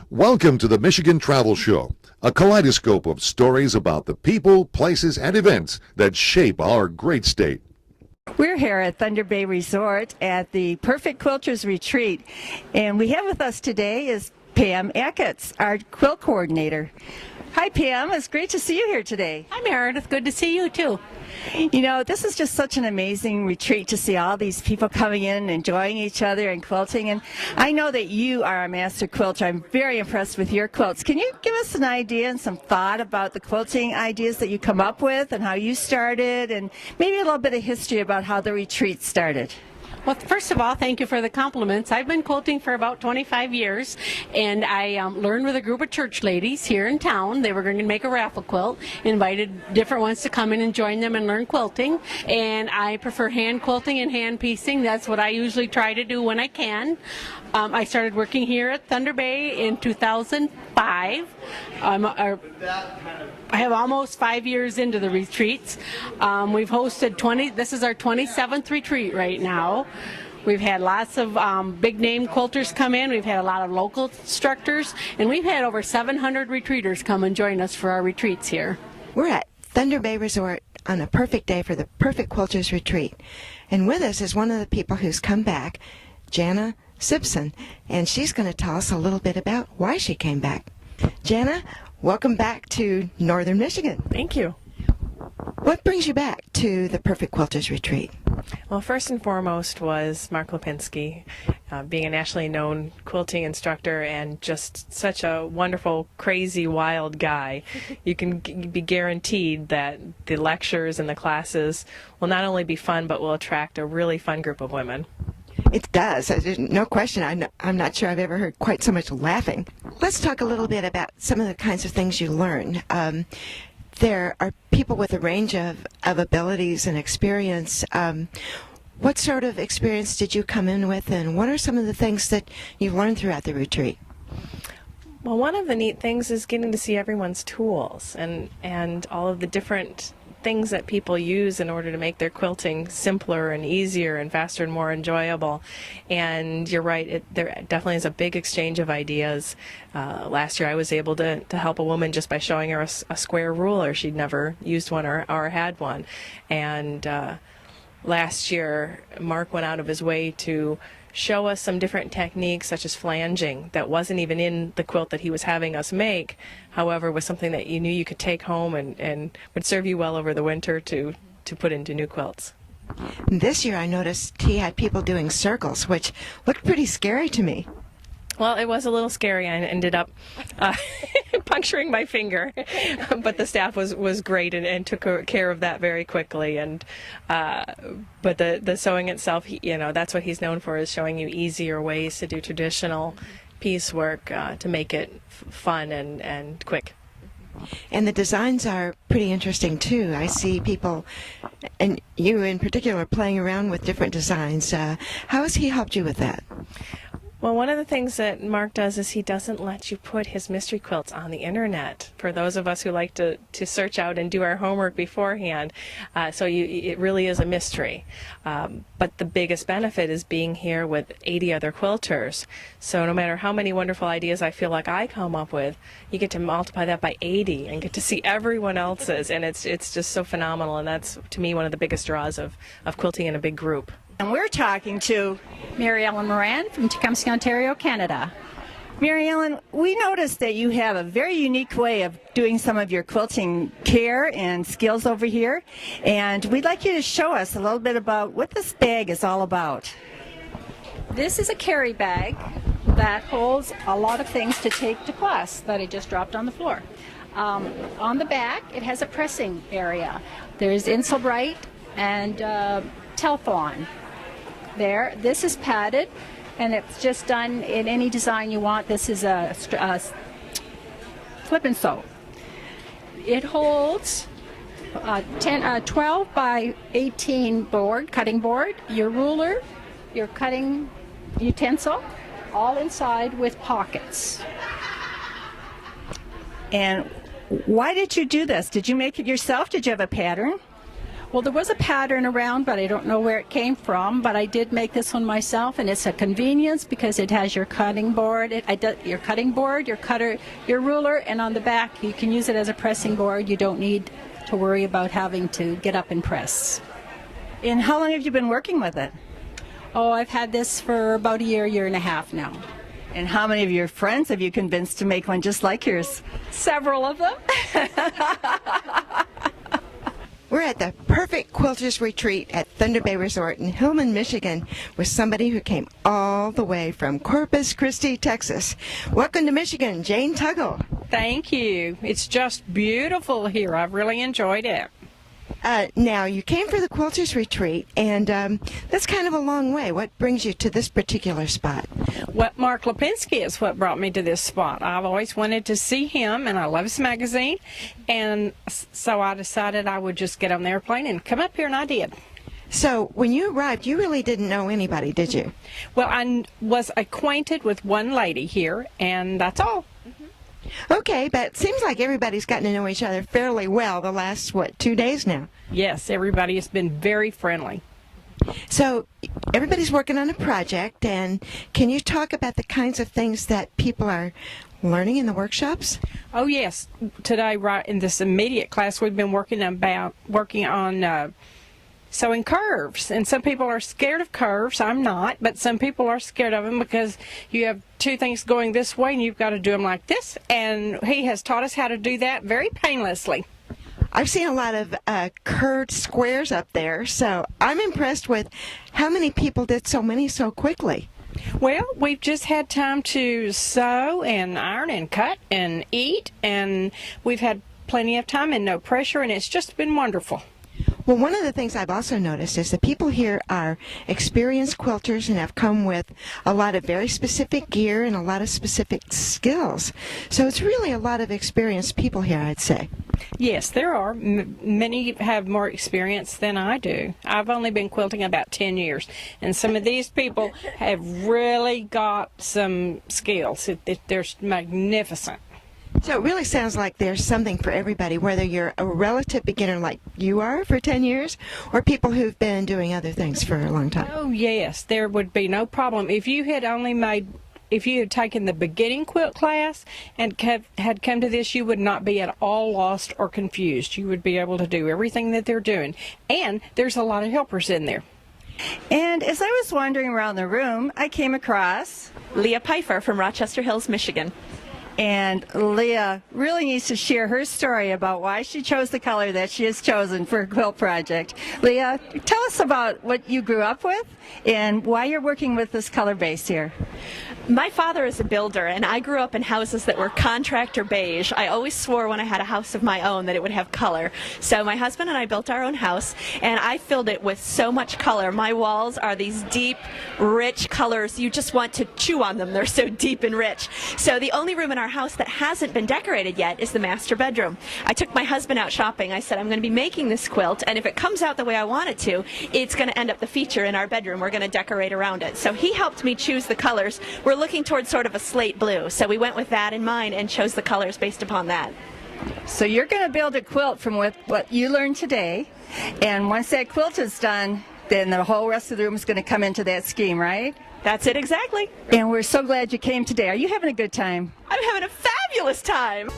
Welcome to the Michigan Travel Show, a kaleidoscope of stories about the people, places, and events that shape our great state. We're here at Thunder Bay Resort at the Perfect Quilters Retreat, and we have with us today is Pam Achatz, our quilt coordinator. Hi Pam, it's great to see you here today. Hi Meredith, good to see you too. You know, this is just such an amazing retreat to see all these people coming in, enjoying each other and quilting, and I know that you are a master quilter. I'm very impressed with your quilts. Can you give us an idea and some thought about the quilting ideas that you come up with and how you started, and maybe a little bit of history about how the retreat started? Well, first of all, thank you for the compliments. I've been quilting for about 25 years, and I learned with a group of church ladies here in town. They were going to make a raffle quilt, invited different ones to come in and join them and learn quilting, and I prefer hand quilting and hand piecing. That's what I usually try to do when I can. I started working here at Thunder Bay in 2005. I have almost 5 years into the retreats. We've hosted this is our 27th retreat right now. We've had lots of big name quilters come in. We've had a lot of local instructors, and we've had over 700 retreaters come and join us for our retreats here. We're at Thunder Bay Resort on a perfect day for the Perfect Quilters Retreat. And with us is one of the people who's come back, Jana Simpson, and she's going to tell us a little bit about why she came back. Jana, welcome back to Northern Michigan. Thank you. What brings you back to the Perfect Quilters Retreat? Well, first and foremost was Mark Lipinski, being a nationally known quilting instructor and just such a wonderful, crazy, wild guy. You can be guaranteed that the lectures and the classes will not only be fun, but will attract a really fun group of women. It does. No question. I'm not sure I've ever heard quite so much laughing. Let's talk a little bit about some of the kinds of things you learn. There are people with a range of abilities and experience. What sort of experience did you come in with, and what are some of the things that you learned throughout the retreat? Well, one of the neat things is getting to see everyone's tools and all of the different things that people use in order to make their quilting simpler and easier and faster and more enjoyable. And you're right, there definitely is a big exchange of ideas. Last year I was able to help a woman just by showing her a square ruler. She'd never used one or had one. And last year Mark went out of his way to show us some different techniques, such as flanging, that wasn't even in the quilt that he was having us make, however was something that you knew you could take home and would serve you well over the winter to put into new quilts. This year I noticed he had people doing circles, which looked pretty scary to me. Well, it was a little scary. I ended up puncturing my finger, but the staff was great and took care of that very quickly. And but the sewing itself, that's what he's known for, is showing you easier ways to do traditional piecework to make it fun and quick. And the designs are pretty interesting too. I see people, and you in particular, playing around with different designs. How has he helped you with that? Well, one of the things that Mark does is he doesn't let you put his mystery quilts on the internet, for those of us who like to search out and do our homework beforehand. It really is a mystery. But the biggest benefit is being here with 80 other quilters. So no matter how many wonderful ideas I feel like I come up with, you get to multiply that by 80 and get to see everyone else's. And it's just so phenomenal. And that's, to me, one of the biggest draws of quilting in a big group. And we're talking to Mary Ellen Moran from Tecumseh, Ontario, Canada. Mary Ellen. We noticed that you have a very unique way of doing some of your quilting care and skills over here, and we'd like you to show us a little bit about what this bag is all about. This is a carry bag that holds a lot of things to take to class that I just dropped on the floor. On the back, it has a pressing area. There's Insulbrite and Telflon. There, this is padded, and it's just done in any design you want. This is a flip and sew. It holds 12 by 18 board, cutting board, your ruler, your cutting utensil, all inside with pockets. And why did you do this? Did you make it yourself? Did you have a pattern? Well, there was a pattern around, but I don't know where it came from. But I did make this one myself, and it's a convenience because it has your cutting board, your cutting board, your cutter, your ruler, and on the back you can use it as a pressing board. You don't need to worry about having to get up and press. And how long have you been working with it? Oh, I've had this for about a year and a half now. And how many of your friends have you convinced to make one just like yours? Several of them. We're at the Perfect Quilters Retreat at Thunder Bay Resort in Hillman, Michigan, with somebody who came all the way from Corpus Christi, Texas. Welcome to Michigan, Jane Tuggle. Thank you. It's just beautiful here. I've really enjoyed it. Now, you came for the Quilters Retreat, and that's kind of a long way. What brings you to this particular spot? What Mark Lipinski is what brought me to this spot. I've always wanted to see him, and I love his magazine, and so I decided I would just get on the airplane and come up here, and I did. So, when you arrived, you really didn't know anybody, did you? Well, I was acquainted with one lady here, and that's all. Okay, but it seems like everybody's gotten to know each other fairly well the last, 2 days now? Yes, everybody has been very friendly. So, everybody's working on a project, and can you talk about the kinds of things that people are learning in the workshops? Oh, yes. Today, right in this immediate class, we've been working on sewing curves, and some people are scared of curves. I'm not, but some people are scared of them because you have two things going this way and you've got to do them like this, and he has taught us how to do that very painlessly. I've seen a lot of curved squares up there, so I'm impressed with how many people did so many so quickly. Well, we've just had time to sew and iron and cut and eat, and we've had plenty of time and no pressure, and it's just been wonderful. Well, one of the things I've also noticed is the people here are experienced quilters and have come with a lot of very specific gear and a lot of specific skills. So it's really a lot of experienced people here, I'd say. Yes, there are. Many have more experience than I do. I've only been quilting about 10 years, and some of these people have really got some skills. They're magnificent. So it really sounds like there's something for everybody, whether you're a relative beginner like you are for 10 years or people who've been doing other things for a long time. Oh, yes, there would be no problem. If you had taken the beginning quilt class and had come to this, you would not be at all lost or confused. You would be able to do everything that they're doing. And there's a lot of helpers in there. And as I was wandering around the room, I came across Leah Pifer from Rochester Hills, Michigan. And Leah really needs to share her story about why she chose the color that she has chosen for a quilt project. Leah, tell us about what you grew up with and why you're working with this color base here. My father is a builder, and I grew up in houses that were contractor beige. I always swore when I had a house of my own that it would have color. So my husband and I built our own house, and I filled it with so much color. My walls are these deep, rich colors. You just want to chew on them. They're so deep and rich. So the only room in our house that hasn't been decorated yet is the master bedroom. I took my husband out shopping. I said, I'm going to be making this quilt, and if it comes out the way I want it to, it's going to end up the feature in our bedroom. We're going to decorate around it. So he helped me choose the colors. We're looking towards sort of a slate blue, so we went with that in mind and chose the colors based upon that. So you're going to build a quilt from what you learned today, and once that quilt is done, then the whole rest of the room is going to come into that scheme, right? That's it exactly. And we're so glad you came today. Are you having a good time? I'm having a fabulous time.